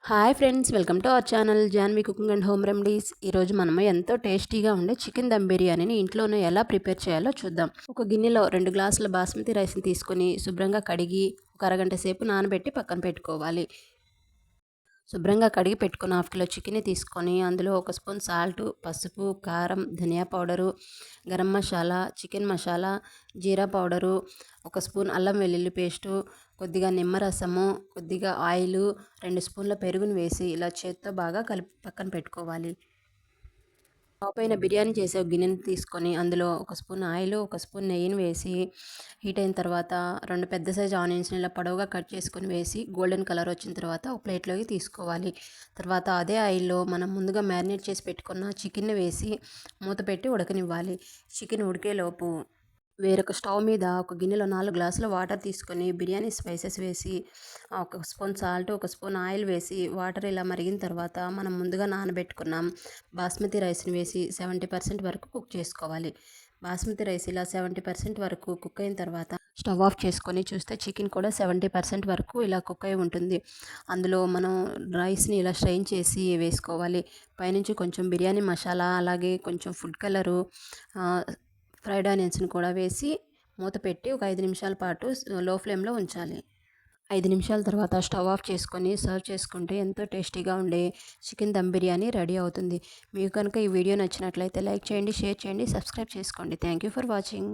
Hi friends, welcome to our channel Janvi cooking and home remedies. ఈరోజు మనము ఎంతో టేస్టీగా ఉండే చికెన్ దమ్ బిర్యానీని ఇంట్లోనే ఎలా ప్రిపేర్ చేయాలో చూద్దాం. ఒక గిన్నెలో 2 గ్లాసుల బాస్మతి రైస్ని తీసుకొని శుభ్రంగా కడిగి ఒక అరగంట సేపు నానబెట్టి పక్కన పెట్టుకోవాలి. శుభ్రంగా కడిగి పెట్టుకున్న 1/2 కిలో చికెన్ని తీసుకొని అందులో 1 స్పూన్ సాల్ట్, పసుపు, కారం, ధనియా పౌడరు, గరం మసాలా, చికెన్ మసాలా, జీరా పౌడరు, 1 స్పూన్ అల్లం వెల్లుల్లి పేస్టు, కొద్దిగా నిమ్మరసము, కొద్దిగా ఆయిలు, 2 స్పూన్ల పెరుగుని వేసి ఇలా చేత్తో బాగా కలిపి పక్కన పెట్టుకోవాలి. స్టవ్ పైన బిర్యానీ చేసే ఒక గిన్నెని తీసుకొని అందులో 1 స్పూన్ ఆయిల్, 1 స్పూన్ నెయ్యిని వేసి హీట్ అయిన తర్వాత 2 పెద్ద సైజు ఆనియన్స్ని ఇలా పొడవుగా కట్ చేసుకొని వేసి గోల్డెన్ కలర్ వచ్చిన తర్వాత ఒక ప్లేట్లోకి తీసుకోవాలి. తర్వాత అదే ఆయిల్లో మనం ముందుగా మ్యారినేట్ చేసి పెట్టుకున్న చికెన్ని వేసి మూత పెట్టి ఉడకనివ్వాలి. చికెన్ ఉడికేలోపు వేరొక స్టవ్ మీద ఒక గిన్నెలో 4 గ్లాసుల వాటర్ తీసుకొని బిర్యానీ స్పైసెస్ వేసి 1 స్పూన్ సాల్ట్, 1 స్పూన్ ఆయిల్ వేసి వాటర్ ఇలా మరిగిన తర్వాత మనం ముందుగా నానబెట్టుకున్నాం బాస్మతి రైస్ని వేసి 70% వరకు కుక్ చేసుకోవాలి. బాస్మతి రైస్ ఇలా 70% వరకు కుక్ అయిన తర్వాత స్టవ్ ఆఫ్ చేసుకొని చూస్తే చికెన్ కూడా 70% వరకు ఇలా కుక్ అయి ఉంటుంది. అందులో మనం రైస్ని ఇలా స్ట్రెయిన్ చేసి వేసుకోవాలి. పైనుంచి కొంచెం బిర్యానీ మసాలా, అలాగే కొంచెం ఫుడ్ కలరు, ఫ్రైడ్ ఆనియన్స్ని కూడా వేసి మూత పెట్టి ఒక 5 నిమిషాల పాటు లో ఫ్లేమ్లో ఉంచాలి. 5 నిమిషాల తర్వాత స్టవ్ ఆఫ్ చేసుకొని సర్వ్ చేసుకుంటే ఎంతో టేస్టీగా ఉండే చికెన్ దమ్ బిర్యానీ రెడీ అవుతుంది. మీకు కనుక ఈ వీడియో నచ్చినట్లయితే లైక్ చేయండి, షేర్ చేయండి, సబ్స్క్రైబ్ చేసుకోండి. Thank you for watching.